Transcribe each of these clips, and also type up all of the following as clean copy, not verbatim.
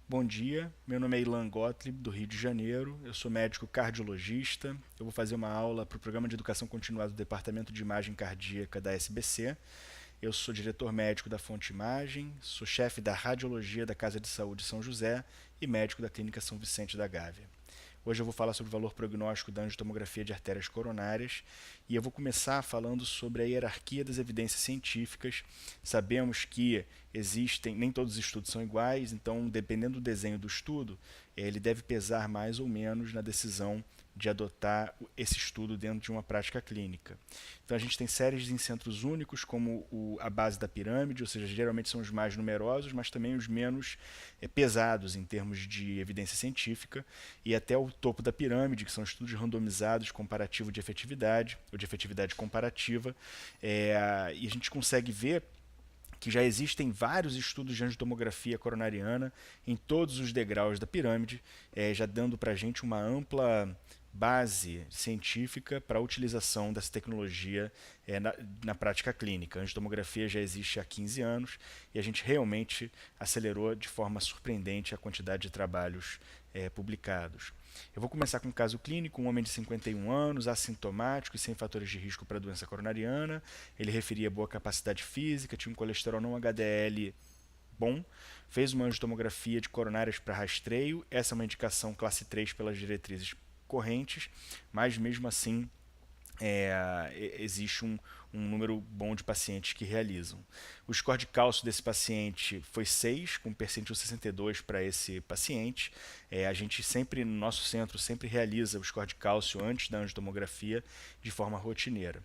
Bom dia, meu nome é Ilan Gottlieb, do Rio de Janeiro. Eu sou médico cardiologista. Eu vou fazer uma aula para o Programa de Educação Continuada do Departamento de Imagem Cardíaca da SBC. Eu sou diretor médico da Fonte Imagem, sou chefe da Radiologia da Casa de Saúde São José e médico da Clínica São Vicente da Gávea. Hoje eu vou falar sobre o valor prognóstico da angiotomografia de artérias coronárias e eu vou começar falando sobre a hierarquia das evidências científicas. Sabemos que nem todos os estudos são iguais, então dependendo do desenho do estudo, ele deve pesar mais ou menos na decisão de adotar esse estudo dentro de uma prática clínica. Então a gente tem séries em centros únicos, como a base da pirâmide, ou seja, geralmente são os mais numerosos, mas também os menos pesados em termos de evidência científica, e até o topo da pirâmide, que são estudos randomizados comparativo de efetividade, ou de efetividade comparativa, e a gente consegue ver que já existem vários estudos de angiotomografia coronariana em todos os degraus da pirâmide, já dando para a gente uma ampla base científica para a utilização dessa tecnologia na prática clínica. A angiotomografia já existe há 15 anos e a gente realmente acelerou de forma surpreendente a quantidade de trabalhos publicados. Eu vou começar com um caso clínico, um homem de 51 anos, assintomático e sem fatores de risco para a doença coronariana. Ele referia boa capacidade física, tinha um colesterol não HDL bom, fez uma angiotomografia de coronárias para rastreio. Essa é uma indicação classe 3 pelas diretrizes correntes, mas mesmo assim existe um número bom de pacientes que realizam. O score de cálcio desse paciente foi 6, com percentil 62 para esse paciente. A gente sempre, no nosso centro, sempre realiza o score de cálcio antes da angiotomografia de forma rotineira.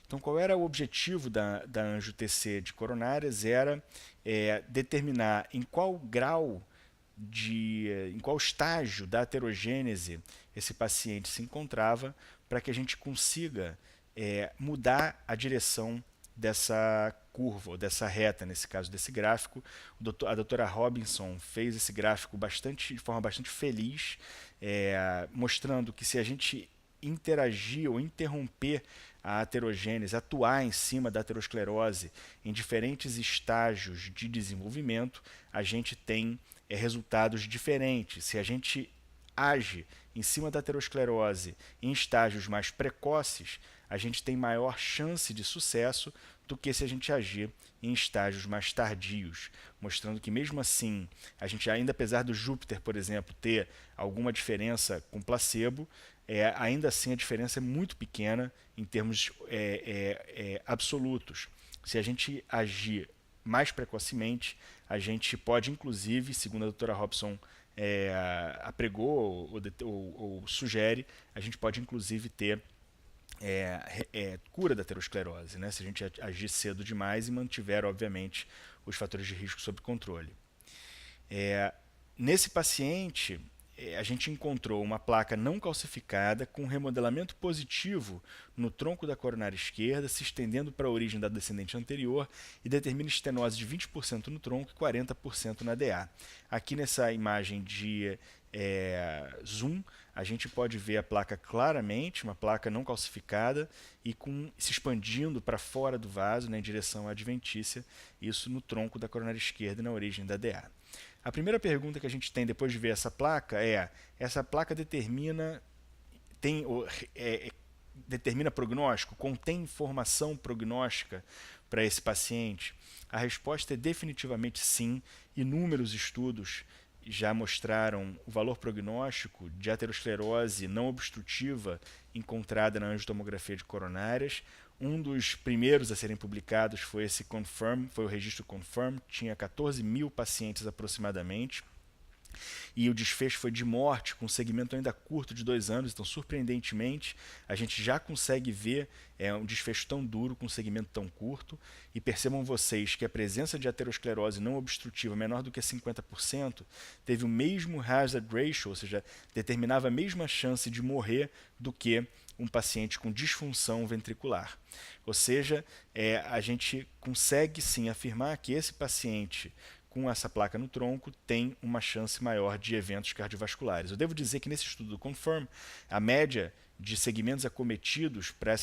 Então, qual era o objetivo da angio-TC de coronárias? Era determinar em qual grau em qual estágio da aterogênese esse paciente se encontrava, para que a gente consiga mudar a direção dessa curva, ou dessa reta, nesse caso desse gráfico. A doutora Robinson fez esse gráfico de forma bastante feliz, mostrando que se a gente interagir ou interromper a aterogênese, atuar em cima da aterosclerose em diferentes estágios de desenvolvimento, a gente tem resultados diferentes. Se a gente age em cima da aterosclerose em estágios mais precoces, a gente tem maior chance de sucesso do que se a gente agir em estágios mais tardios, mostrando que mesmo assim, a gente ainda, apesar do Júpiter, por exemplo, ter alguma diferença com placebo, ainda assim a diferença é muito pequena em termos absolutos. Se a gente agir mais precocemente, a gente pode, inclusive, segundo a doutora Robson apregou ou sugere, a gente pode, inclusive, ter cura da aterosclerose, né? Se a gente agir cedo demais e mantiver, obviamente, os fatores de risco sob controle. Nesse paciente, a gente encontrou uma placa não calcificada com remodelamento positivo no tronco da coronária esquerda, se estendendo para a origem da descendente anterior e determina estenose de 20% no tronco e 40% na DA. Aqui nessa imagem de zoom, a gente pode ver a placa claramente, uma placa não calcificada e se expandindo para fora do vaso, né, em direção à adventícia, isso no tronco da coronária esquerda e na origem da DA. A primeira pergunta que a gente tem depois de ver essa placa essa placa determina prognóstico? Contém informação prognóstica para esse paciente? A resposta é definitivamente sim. Inúmeros estudos já mostraram o valor prognóstico de aterosclerose não obstrutiva encontrada na angiotomografia de coronárias. Um dos primeiros a serem publicados foi esse Confirm, foi o registro Confirm, tinha 14 mil pacientes aproximadamente, e o desfecho foi de morte, com um segmento ainda curto de 2 anos, então surpreendentemente a gente já consegue ver um desfecho tão duro com um segmento tão curto, e percebam vocês que a presença de aterosclerose não obstrutiva menor do que 50% teve o mesmo hazard ratio, ou seja, determinava a mesma chance de morrer do que um paciente com disfunção ventricular. Ou seja, a gente consegue sim afirmar que esse paciente com essa placa no tronco tem uma chance maior de eventos cardiovasculares. Eu devo dizer que nesse estudo do Confirm, a média de segmentos acometidos para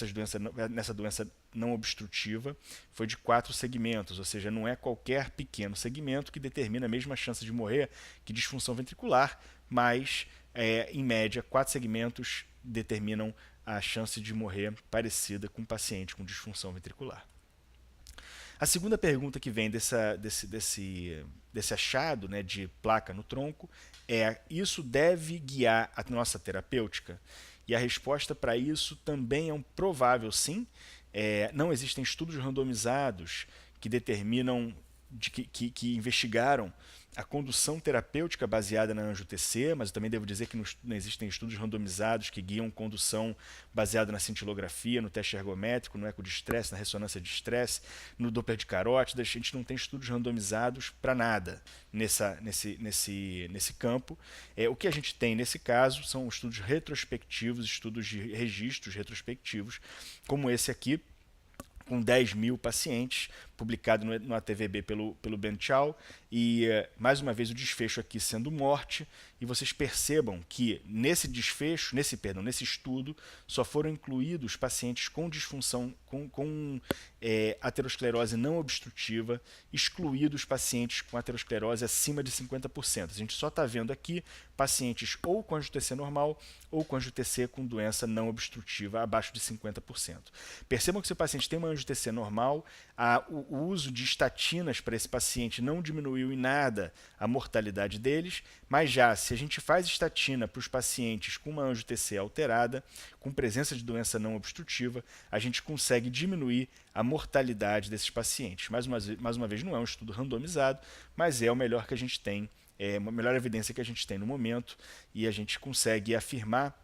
nessa doença não obstrutiva foi de 4 segmentos, ou seja, não é qualquer pequeno segmento que determina a mesma chance de morrer que disfunção ventricular, mas, em média, 4 segmentos determinam a chance de morrer parecida com um paciente com disfunção ventricular. A segunda pergunta que vem desse achado, né, de placa no tronco é: isso deve guiar a nossa terapêutica? E a resposta para isso também é um provável sim. Não existem estudos randomizados que determinam, que investigaram a condução terapêutica baseada na angiotensina, mas eu também devo dizer que não existem estudos randomizados que guiam condução baseada na cintilografia, no teste ergométrico, no eco de estresse, na ressonância de estresse, no Doppler de carótida. A gente não tem estudos randomizados para nada nesse campo. O que a gente tem nesse caso são estudos retrospectivos, estudos de registros retrospectivos, como esse aqui, com 10 mil pacientes, publicado no ATVB pelo Ben Chao, e mais uma vez o desfecho aqui sendo morte, e vocês percebam que nesse estudo, só foram incluídos pacientes com disfunção, com aterosclerose não obstrutiva, excluídos pacientes com aterosclerose acima de 50%. A gente só está vendo aqui pacientes ou com angiotensina normal ou com angiotensina com doença não obstrutiva abaixo de 50%. Percebam que se o paciente tem uma angiotensina normal, o uso de estatinas para esse paciente não diminuiu em nada a mortalidade deles, mas já se a gente faz estatina para os pacientes com uma angiotensina alterada, com presença de doença não obstrutiva, a gente consegue diminuir a mortalidade desses pacientes. Mais uma vez, não é um estudo randomizado, mas é o melhor que a gente tem, é a melhor evidência que a gente tem no momento, e a gente consegue afirmar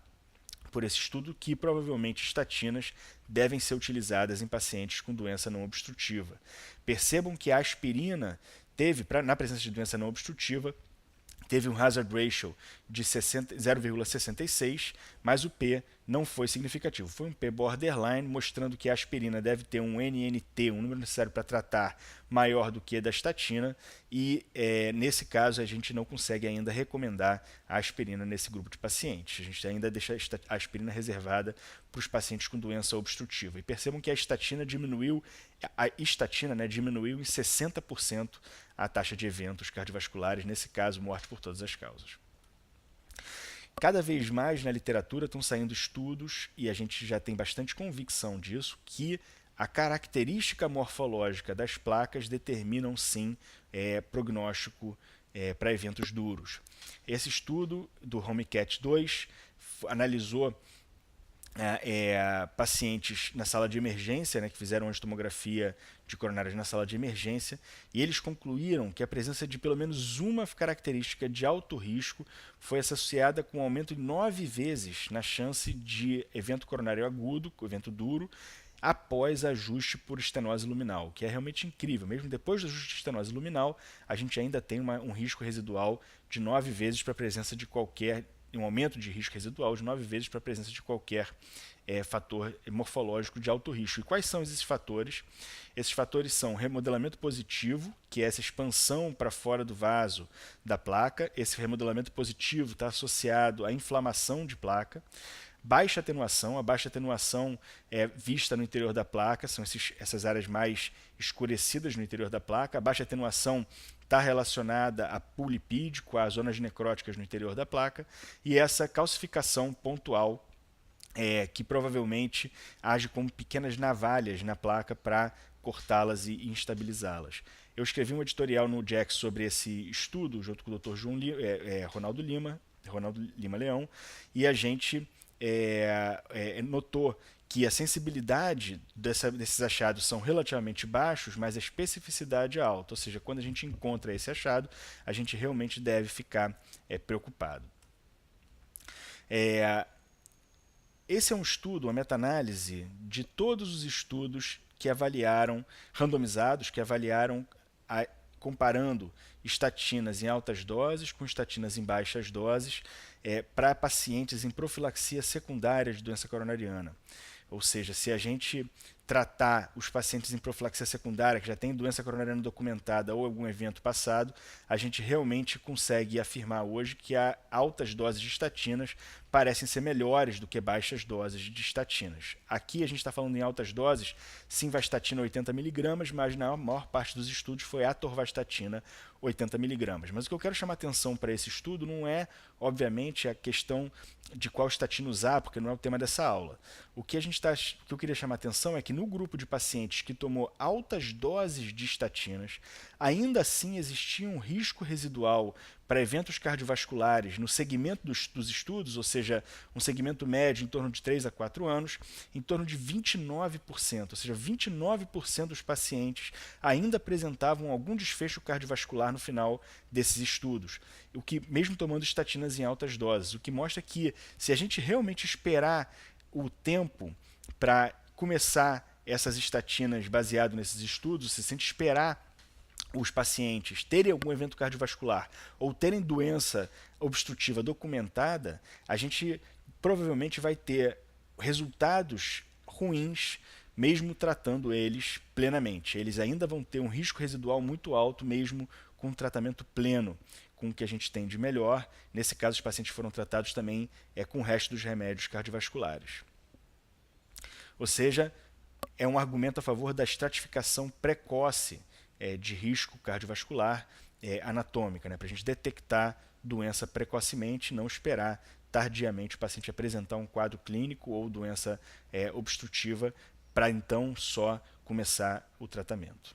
por esse estudo que provavelmente estatinas devem ser utilizadas em pacientes com doença não obstrutiva. Percebam que a aspirina teve, na presença de doença não obstrutiva, teve um hazard ratio de 0,66, mas o P não foi significativo. Foi um P borderline, mostrando que a aspirina deve ter um NNT, um número necessário para tratar, maior do que a da estatina, e nesse caso a gente não consegue ainda recomendar a aspirina nesse grupo de pacientes. A gente ainda deixa a aspirina reservada para os pacientes com doença obstrutiva. E percebam que a estatina diminuiu em 60% a taxa de eventos cardiovasculares, nesse caso, morte por todas as causas. Cada vez mais na literatura estão saindo estudos, e a gente já tem bastante convicção disso, que a característica morfológica das placas determinam sim prognóstico para eventos duros. Esse estudo do HOMECAT 2 analisou pacientes na sala de emergência, né, que fizeram angiotomografia de coronárias na sala de emergência, e eles concluíram que a presença de pelo menos uma característica de alto risco foi associada com um aumento de 9 vezes na chance de evento coronário agudo, evento duro, após ajuste por estenose luminal, que é realmente incrível. Mesmo depois do ajuste de estenose luminal, a gente ainda tem um risco residual de 9 vezes para a presença de um aumento de risco residual de 9 vezes para a presença de qualquer fator morfológico de alto risco. E quais são esses fatores? Esses fatores são remodelamento positivo, que é essa expansão para fora do vaso da placa. Esse remodelamento positivo está associado à inflamação de placa. Baixa atenuação, a baixa atenuação é vista no interior da placa, são essas áreas mais escurecidas no interior da placa. A baixa atenuação está relacionada a polipídico, a zonas necróticas no interior da placa, e essa calcificação pontual que provavelmente age como pequenas navalhas na placa para cortá-las e instabilizá-las. Eu escrevi um editorial no Jax sobre esse estudo, junto com o Dr. Ronaldo Lima Leão, e a gente notou que a sensibilidade desses achados são relativamente baixos, mas a especificidade é alta, ou seja, quando a gente encontra esse achado, a gente realmente deve ficar preocupado. Esse é um estudo, uma meta-análise de todos os estudos que avaliaram, randomizados, que avaliaram comparando estatinas em altas doses com estatinas em baixas doses para pacientes em profilaxia secundária de doença coronariana. Ou seja, se a gente tratar os pacientes em profilaxia secundária, que já tem doença coronariana documentada ou algum evento passado, a gente realmente consegue afirmar hoje que altas doses de estatinas parecem ser melhores do que baixas doses de estatinas. Aqui a gente está falando em altas doses, simvastatina 80mg, mas na maior parte dos estudos foi atorvastatina 80mg. Mas o que eu quero chamar atenção para esse estudo não é, obviamente, a questão de qual estatina usar, porque não é o tema dessa aula. O que eu queria chamar atenção é que no grupo de pacientes que tomou altas doses de estatinas, ainda assim existia um risco residual para eventos cardiovasculares no segmento dos estudos, ou seja, um segmento médio em torno de 3 a 4 anos, em torno de 29%, ou seja, 29% dos pacientes ainda apresentavam algum desfecho cardiovascular no final desses estudos, o que mesmo tomando estatinas em altas doses, o que mostra que se a gente realmente esperar o tempo para começar essas estatinas baseado nesses estudos, se a gente esperar os pacientes terem algum evento cardiovascular ou terem doença obstrutiva documentada, a gente provavelmente vai ter resultados ruins mesmo tratando eles plenamente. Eles ainda vão ter um risco residual muito alto mesmo com tratamento pleno, com o que a gente tem de melhor. Nesse caso, os pacientes foram tratados também com o resto dos remédios cardiovasculares. Ou seja, é um argumento a favor da estratificação precoce de risco cardiovascular anatômica, né, para a gente detectar doença precocemente, não esperar tardiamente o paciente apresentar um quadro clínico ou doença obstrutiva para então só começar o tratamento.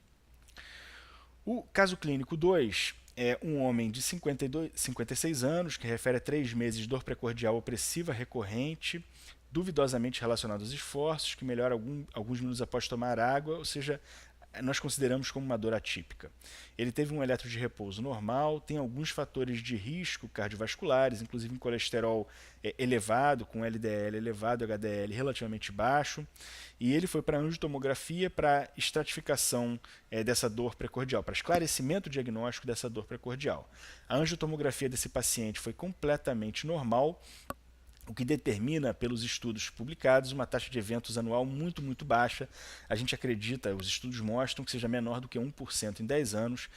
O caso clínico 2 é um homem de 56 anos que refere a 3 meses de dor precordial opressiva recorrente, duvidosamente relacionado aos esforços, que melhora alguns minutos após tomar água, ou seja, nós consideramos como uma dor atípica. Ele teve um eletro de repouso normal, tem alguns fatores de risco cardiovasculares, inclusive um colesterol elevado, com LDL elevado, HDL relativamente baixo, e ele foi para angiotomografia para estratificação dessa dor precordial, para esclarecimento diagnóstico dessa dor precordial. A angiotomografia desse paciente foi completamente normal, o que determina, pelos estudos publicados, uma taxa de eventos anual muito baixa. A gente acredita, os estudos mostram que seja menor do que 1% em 10 anos,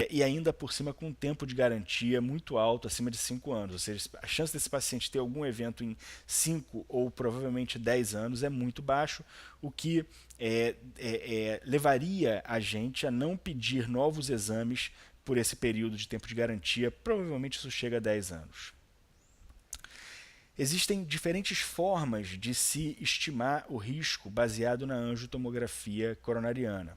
e ainda por cima com um tempo de garantia muito alto, acima de 5 anos. Ou seja, a chance desse paciente ter algum evento em 5 ou provavelmente 10 anos é muito baixo, o que levaria a gente a não pedir novos exames por esse período de tempo de garantia. Provavelmente isso chega a 10 anos. Existem diferentes formas de se estimar o risco baseado na angiotomografia coronariana.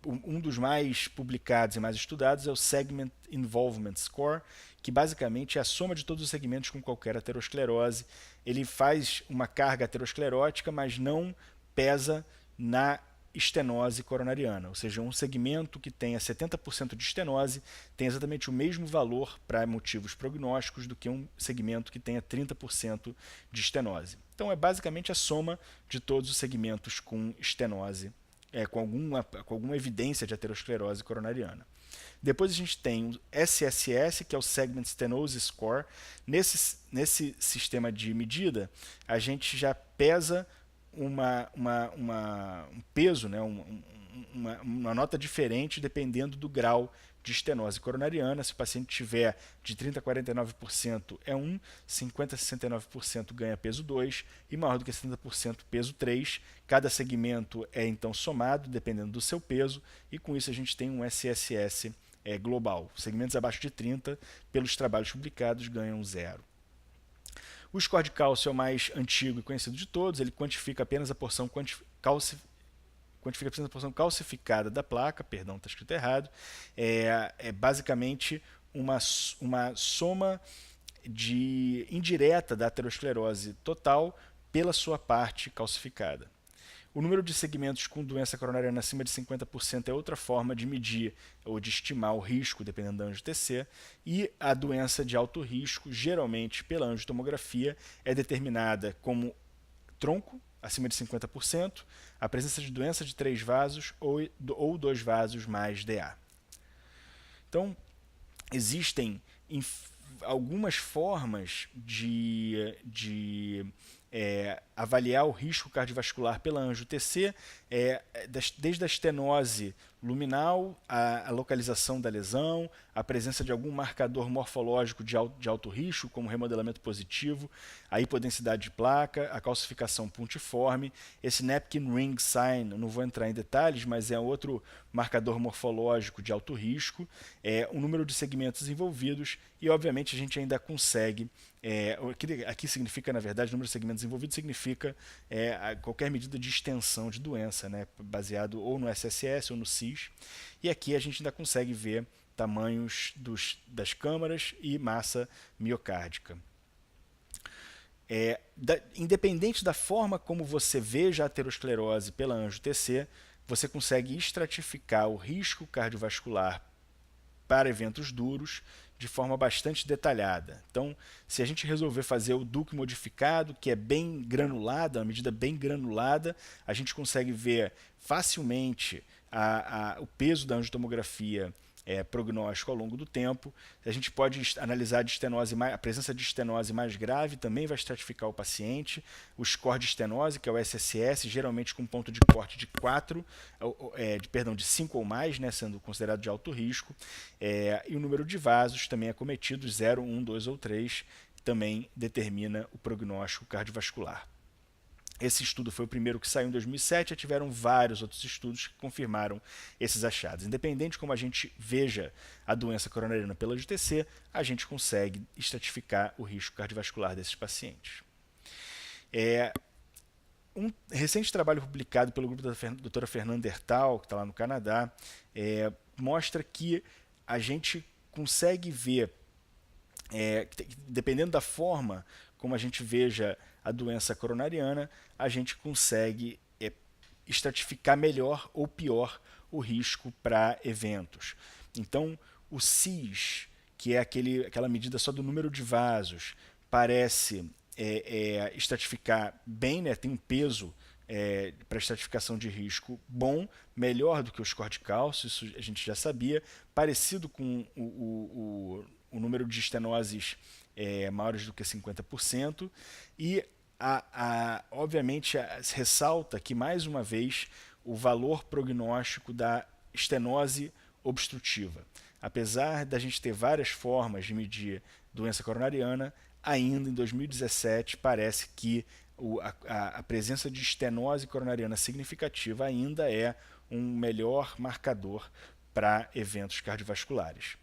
Um dos mais publicados e mais estudados é o Segment Involvement Score, que basicamente é a soma de todos os segmentos com qualquer aterosclerose. Ele faz uma carga aterosclerótica, mas não pesa na estenose coronariana, ou seja, um segmento que tenha 70% de estenose tem exatamente o mesmo valor para motivos prognósticos do que um segmento que tenha 30% de estenose. Então é basicamente a soma de todos os segmentos com estenose, com alguma evidência de aterosclerose coronariana. Depois a gente tem o SSS, que é o Segment Stenosis Score. Nesse sistema de medida, a gente já pesa um peso, né, uma nota diferente dependendo do grau de estenose coronariana. Se o paciente tiver de 30% a 49% é 1, 50% a 69% ganha peso 2 e maior do que 70% peso 3. Cada segmento é então somado dependendo do seu peso e com isso a gente tem um SSS global. Segmentos abaixo de 30, pelos trabalhos publicados, ganham 0. O score de cálcio é o mais antigo e conhecido de todos, ele quantifica apenas a porção calcificada da placa, perdão, está escrito errado, é basicamente uma soma indireta da aterosclerose total pela sua parte calcificada. O número de segmentos com doença coronariana acima de 50% é outra forma de medir ou de estimar o risco, dependendo da angio-TC, e a doença de alto risco, geralmente pela angiotomografia, é determinada como tronco, acima de 50%, a presença de doença de 3 vasos ou 2 vasos mais DA. Então, existem algumas formas de avaliar o risco cardiovascular pela angio-TC, desde a estenose luminal, a localização da lesão, a presença de algum marcador morfológico de alto risco, como remodelamento positivo, a hipodensidade de placa, a calcificação puntiforme, esse napkin ring sign, não vou entrar em detalhes, mas é outro marcador morfológico de alto risco, o número de segmentos envolvidos e, obviamente, a gente ainda consegue, aqui significa, na verdade, o número de segmentos envolvidos significa qualquer medida de extensão de doença, né, baseado ou no SSS ou no CIS, e aqui a gente ainda consegue ver tamanhos das câmaras e massa miocárdica. Independente da forma como você veja a aterosclerose pela angio-TC, você consegue estratificar o risco cardiovascular para eventos duros de forma bastante detalhada. Então, se a gente resolver fazer o Duke modificado, que é bem granulada, uma medida bem granulada, a gente consegue ver facilmente o peso da angiotomografia prognóstico ao longo do tempo. A gente pode analisar a presença de estenose mais grave, também vai estratificar o paciente. O score de estenose, que é o SSS, geralmente com ponto de corte de 5 ou mais, né, sendo considerado de alto risco. E o número de vasos também acometidos, 0, 1, 2 ou 3, também determina o prognóstico cardiovascular. Esse estudo foi o primeiro que saiu em 2007, e tiveram vários outros estudos que confirmaram esses achados. Independente de como a gente veja a doença coronariana pela angio-TC, a gente consegue estratificar o risco cardiovascular desses pacientes. Um recente trabalho publicado pelo grupo da doutora Fernanda Hertal, que está lá no Canadá, mostra que a gente consegue ver, dependendo da forma como a gente veja a doença coronariana, a gente consegue estratificar melhor ou pior o risco para eventos. Então, o CIS, que é aquela medida só do número de vasos, parece estratificar bem, né, tem um peso para estratificação de risco bom, melhor do que o score de cálcio, isso a gente já sabia, parecido com o número de estenoses maiores do que 50%, e obviamente ressalta que, mais uma vez, o valor prognóstico da estenose obstrutiva. Apesar da gente ter várias formas de medir doença coronariana, ainda em 2017 parece que a presença de estenose coronariana significativa ainda é um melhor marcador para eventos cardiovasculares.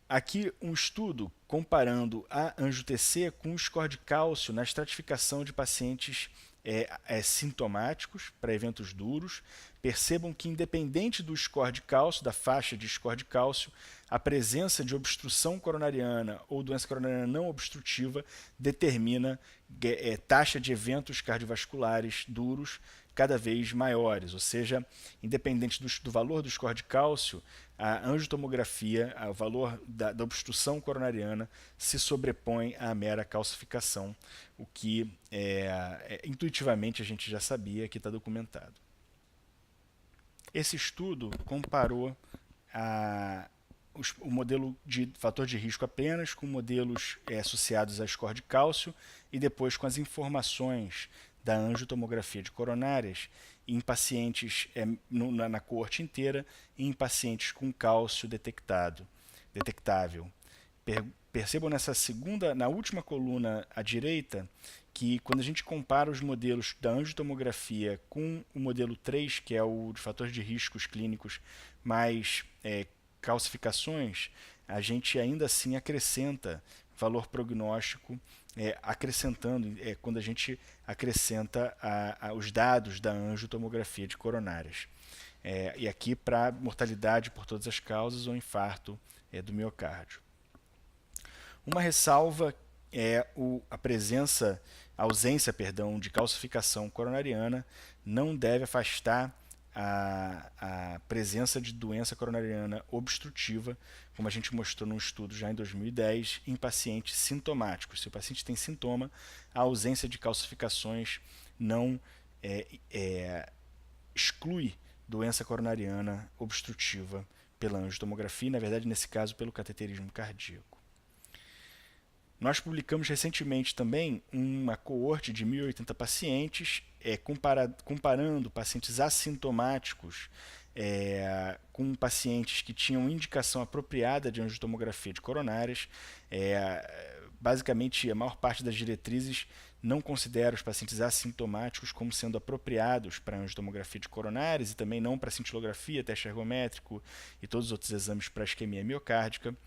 Aqui um estudo comparando a angio-TC com o score de cálcio na estratificação de pacientes sintomáticos para eventos duros. Percebam que, independente do score de cálcio, da faixa de score de cálcio, a presença de obstrução coronariana ou doença coronariana não obstrutiva determina taxa de eventos cardiovasculares duros cada vez maiores, ou seja, independente do valor do score de cálcio, a angiotomografia, o valor da obstrução coronariana se sobrepõe à mera calcificação, o que intuitivamente a gente já sabia, que está documentado. Esse estudo comparou o modelo de fator de risco apenas com modelos associados a score de cálcio e depois com as informações da angiotomografia de coronárias em pacientes na coorte inteira e em pacientes com cálcio detectável. Percebam na última coluna à direita, que quando a gente compara os modelos da angiotomografia com o modelo 3, que é o de fatores de riscos clínicos mais calcificações, a gente ainda assim acrescenta valor prognóstico, quando a gente acrescenta os dados da angiotomografia de coronárias. E aqui para mortalidade por todas as causas ou infarto do miocárdio. Uma ressalva é a ausência de calcificação coronariana não deve afastar a presença de doença coronariana obstrutiva, como a gente mostrou num estudo já em 2010, em pacientes sintomáticos. Se o paciente tem sintoma, a ausência de calcificações não exclui doença coronariana obstrutiva pela angiotomografia, e, na verdade, nesse caso, pelo cateterismo cardíaco. Nós publicamos recentemente também uma coorte de 1.080 pacientes, comparando pacientes assintomáticos com pacientes que tinham indicação apropriada de angiotomografia de coronárias. Basicamente, a maior parte das diretrizes não considera os pacientes assintomáticos como sendo apropriados para angiotomografia de coronárias e também não para cintilografia, teste ergométrico e todos os outros exames para isquemia miocárdica.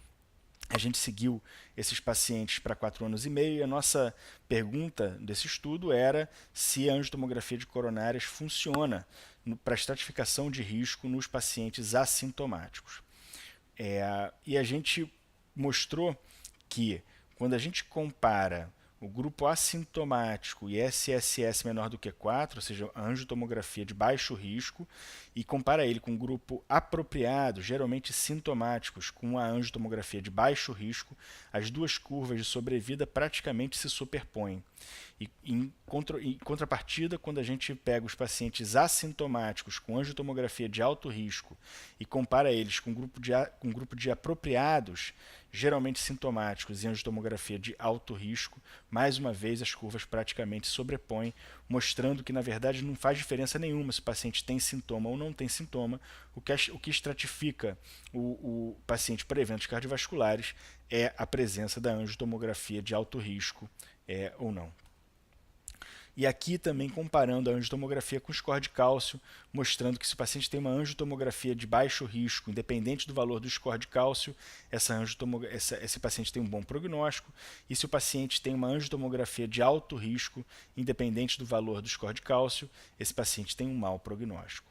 A gente seguiu esses pacientes para 4 anos e meio e a nossa pergunta desse estudo era se a angiotomografia de coronárias funciona para estratificação de risco nos pacientes assintomáticos. E a gente mostrou que quando a gente compara o grupo assintomático e SSS menor do que 4, ou seja, a angiotomografia de baixo risco, e compara ele com o grupo apropriado, geralmente sintomáticos, com a angiotomografia de baixo risco, as duas curvas de sobrevida praticamente se superpõem. E em contrapartida, quando a gente pega os pacientes assintomáticos com angiotomografia de alto risco e compara eles com um grupo de apropriados, geralmente sintomáticos e angiotomografia de alto risco, mais uma vez as curvas praticamente sobrepõem, mostrando que na verdade não faz diferença nenhuma se o paciente tem sintoma ou não tem sintoma. O que estratifica o paciente para eventos cardiovasculares é a presença da angiotomografia de alto risco ou não. E aqui também comparando a angiotomografia com o score de cálcio, mostrando que se o paciente tem uma angiotomografia de baixo risco, independente do valor do score de cálcio, esse paciente tem um bom prognóstico. E se o paciente tem uma angiotomografia de alto risco, independente do valor do score de cálcio, esse paciente tem um mau prognóstico.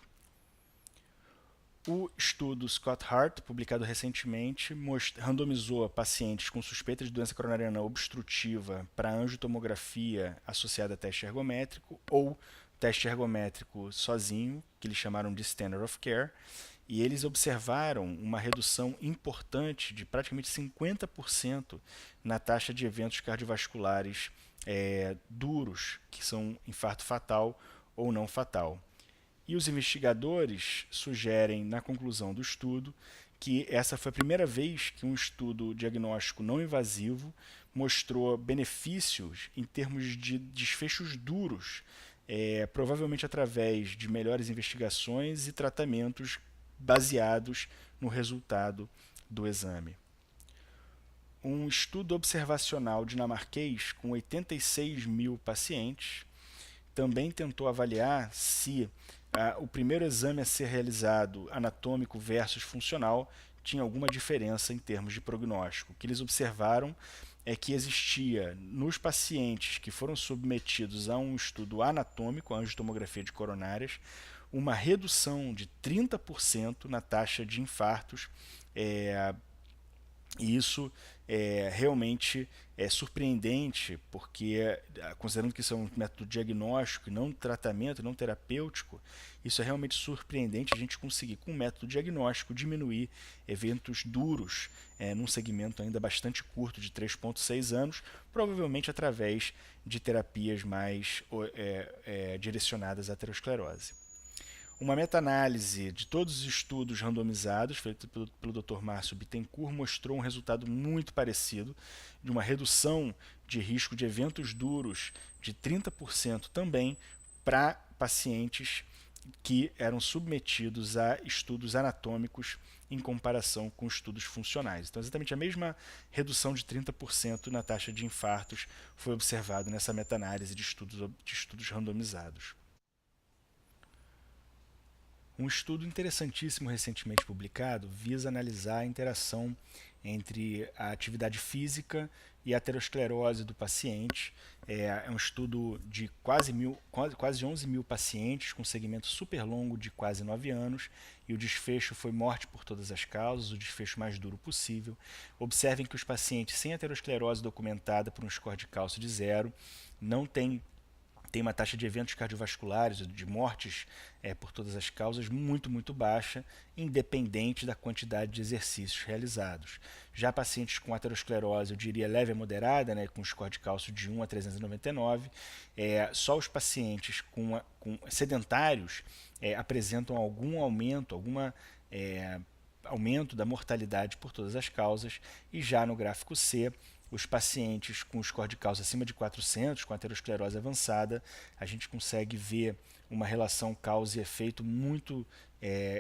O estudo Scott Hart, publicado recentemente, randomizou pacientes com suspeita de doença coronariana obstrutiva para angiotomografia associada a teste ergométrico ou teste ergométrico sozinho, que eles chamaram de Standard of Care, e eles observaram uma redução importante de praticamente 50% na taxa de eventos cardiovasculares duros, que são infarto fatal ou não fatal. E os investigadores sugerem, na conclusão do estudo, que essa foi a primeira vez que um estudo diagnóstico não invasivo mostrou benefícios em termos de desfechos duros, provavelmente através de melhores investigações e tratamentos baseados no resultado do exame. Um estudo observacional dinamarquês com 86 mil pacientes também tentou avaliar se o primeiro exame a ser realizado, anatômico versus funcional, tinha alguma diferença em termos de prognóstico. O que eles observaram é que existia nos pacientes que foram submetidos a um estudo anatômico, a angiotomografia de coronárias, uma redução de 30% na taxa de infartos, e isso realmente é surpreendente, porque, considerando que isso é um método diagnóstico e não tratamento, não terapêutico, isso é realmente surpreendente a gente conseguir, com um método diagnóstico, diminuir eventos duros num segmento ainda bastante curto de 3,6 anos, provavelmente através de terapias mais direcionadas à aterosclerose. Uma meta-análise de todos os estudos randomizados, feito pelo Dr. Márcio Bittencourt, mostrou um resultado muito parecido, de uma redução de risco de eventos duros de 30% também para pacientes que eram submetidos a estudos anatômicos em comparação com estudos funcionais. Então, exatamente a mesma redução de 30% na taxa de infartos foi observado nessa meta-análise de estudos randomizados. Um estudo interessantíssimo recentemente publicado visa analisar a interação entre a atividade física e a aterosclerose do paciente. É um estudo de quase 11 mil pacientes, com segmento super longo de quase 9 anos, e o desfecho foi morte por todas as causas, o desfecho mais duro possível. Observem que os pacientes sem aterosclerose documentada por um score de cálcio de 0 não tem uma taxa de eventos cardiovasculares, de mortes por todas as causas, muito baixa, independente da quantidade de exercícios realizados. Já pacientes com aterosclerose, eu diria leve a moderada, com score de cálcio de 1 a 399, só os pacientes com sedentários apresentam algum aumento, aumento da mortalidade por todas as causas, e já no gráfico C, os pacientes com score de cálcio acima de 400, com aterosclerose avançada, a gente consegue ver uma relação causa e efeito muito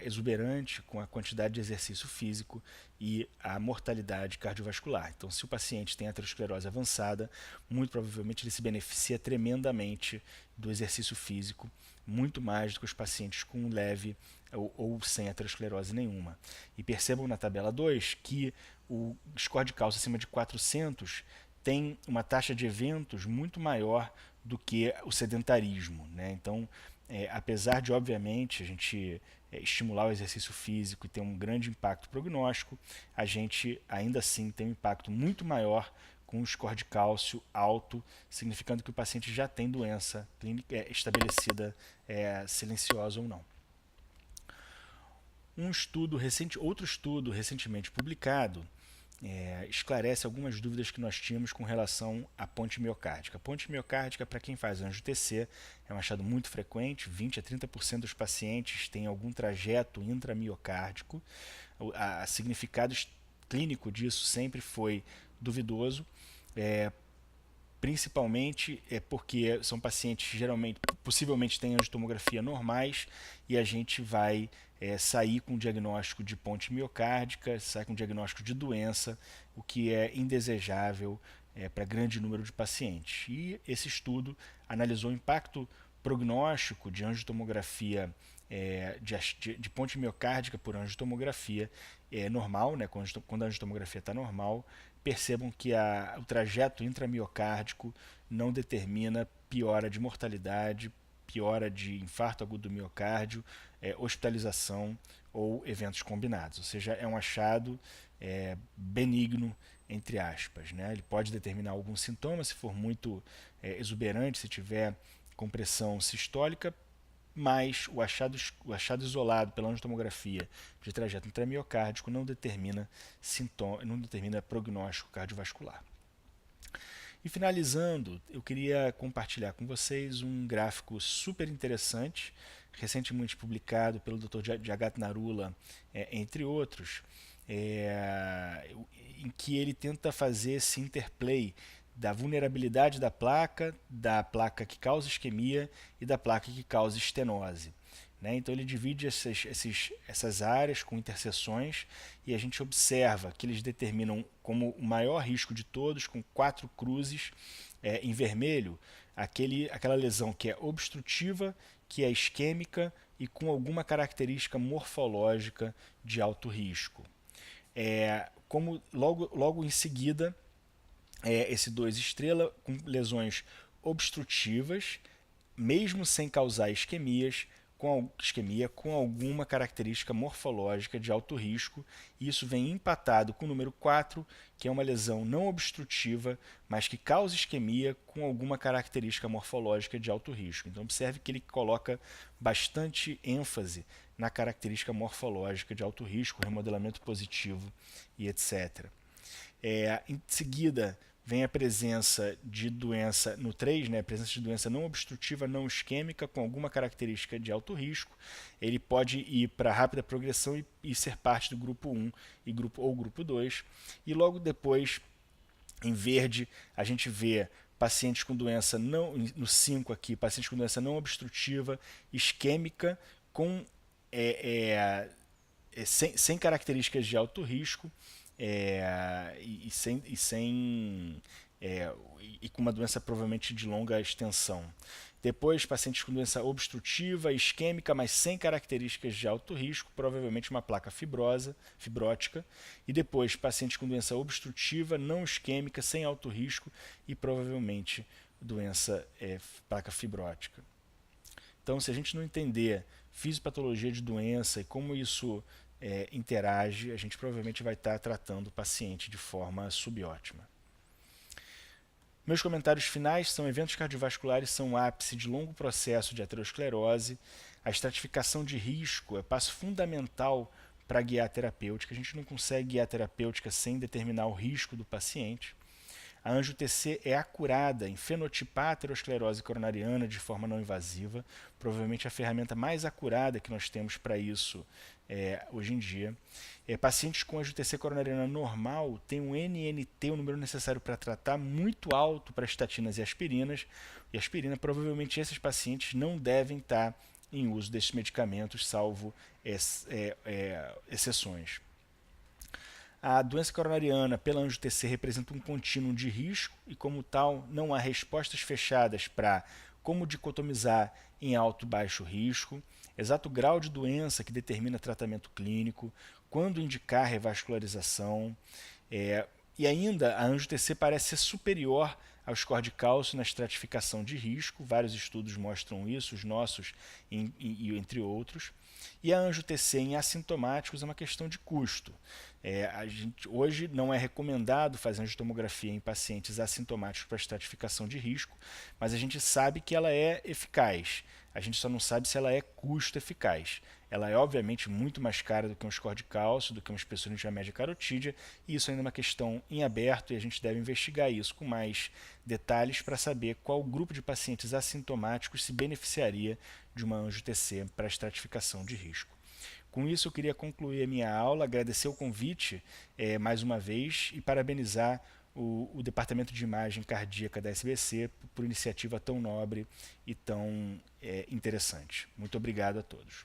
exuberante com a quantidade de exercício físico e a mortalidade cardiovascular. Então, se o paciente tem aterosclerose avançada, muito provavelmente ele se beneficia tremendamente do exercício físico, muito mais do que os pacientes com leve ou sem aterosclerose nenhuma. E percebam na tabela 2 que o score de cálcio acima de 400 tem uma taxa de eventos muito maior do que o sedentarismo, né? Então, apesar de, obviamente, a gente estimular o exercício físico e ter um grande impacto prognóstico, a gente ainda assim tem um impacto muito maior com o score de cálcio alto, significando que o paciente já tem doença clínica estabelecida, silenciosa ou não. Outro estudo recentemente publicado esclarece algumas dúvidas que nós tínhamos com relação à ponte miocárdica. A ponte miocárdica, para quem faz angio-TC, é um achado muito frequente, 20 a 30% dos pacientes têm algum trajeto intramiocárdico. O significado clínico disso sempre foi duvidoso, principalmente porque são pacientes geralmente, possivelmente têm angiotomografia normais e a gente vai sair com diagnóstico de ponte miocárdica, sair com diagnóstico de doença, o que é indesejável para grande número de pacientes. E esse estudo analisou o impacto prognóstico de angiotomografia de ponte miocárdica por angiotomografia normal, né, quando a angiotomografia está normal. Percebam que o trajeto intramiocárdico não determina piora de mortalidade, piora de infarto agudo do miocárdio, hospitalização ou eventos combinados. Ou seja, é um achado benigno, entre aspas, né? Ele pode determinar alguns sintomas, se for muito exuberante, se tiver compressão sistólica, mas o achado isolado pela angiotomografia de trajeto intramiocárdico não determina prognóstico cardiovascular. E finalizando, eu queria compartilhar com vocês um gráfico super interessante, recentemente publicado pelo Dr. Jagat Narula, entre outros, em que ele tenta fazer esse interplay da vulnerabilidade da placa que causa isquemia e da placa que causa estenose. Né? Então ele divide essas áreas com interseções e a gente observa que eles determinam como o maior risco de todos, com 4 cruzes em vermelho, aquela lesão que é obstrutiva, que é isquêmica e com alguma característica morfológica de alto risco. Como logo em seguida, esse 2 estrela com lesões obstrutivas, mesmo sem causar isquemia, com alguma característica morfológica de alto risco. E isso vem empatado com o número 4, que é uma lesão não obstrutiva, mas que causa isquemia com alguma característica morfológica de alto risco. Então observe que ele coloca bastante ênfase na característica morfológica de alto risco, remodelamento positivo e etc. Em seguida, vem a presença de doença no 3, né, a presença de doença não obstrutiva, não isquêmica, com alguma característica de alto risco. Ele pode ir para rápida progressão e ser parte do grupo 1 ou grupo 2. E logo depois, em verde, a gente vê pacientes com doença no 5 aqui, pacientes com doença não obstrutiva, isquêmica, sem características de alto risco, e com uma doença provavelmente de longa extensão. Depois, pacientes com doença obstrutiva, isquêmica, mas sem características de alto risco, provavelmente uma placa fibrótica. E depois, pacientes com doença obstrutiva, não isquêmica, sem alto risco e provavelmente placa fibrótica. Então, se a gente não entender fisiopatologia de doença e como isso interage, a gente provavelmente vai estar tratando o paciente de forma subótima. Meus comentários finais são: eventos cardiovasculares são o ápice de longo processo de aterosclerose. A estratificação de risco é passo fundamental para guiar a terapêutica. A gente não consegue guiar a terapêutica sem determinar o risco do paciente. A anjo-TC é acurada em fenotipar aterosclerose coronariana de forma não invasiva, provavelmente a ferramenta mais acurada que nós temos para isso hoje em dia. Pacientes com anjo-TC coronariana normal têm um NNT, o número necessário para tratar, muito alto para estatinas e aspirinas, e aspirina, provavelmente esses pacientes não devem estar em uso desses medicamentos, salvo exceções. A doença coronariana pela anjo-TC representa um contínuo de risco e, como tal, não há respostas fechadas para como dicotomizar em alto e baixo risco, exato grau de doença que determina tratamento clínico, quando indicar revascularização, e ainda a anjo-TC parece ser superior ao score de cálcio na estratificação de risco, vários estudos mostram isso, os nossos entre outros. E a anjo-TC em assintomáticos é uma questão de custo. Hoje não é recomendado fazer angiotomografia em pacientes assintomáticos para estratificação de risco, mas a gente sabe que ela é eficaz. A gente só não sabe se ela é custo-eficaz. Ela é obviamente muito mais cara do que um score de cálcio, do que uma espessura média carotídea, e isso ainda é uma questão em aberto e a gente deve investigar isso com mais detalhes para saber qual grupo de pacientes assintomáticos se beneficiaria de uma anjo-TC para estratificação de risco. Com isso, eu queria concluir a minha aula, agradecer o convite mais uma vez e parabenizar o Departamento de Imagem Cardíaca da SBC por iniciativa tão nobre e tão interessante. Muito obrigado a todos.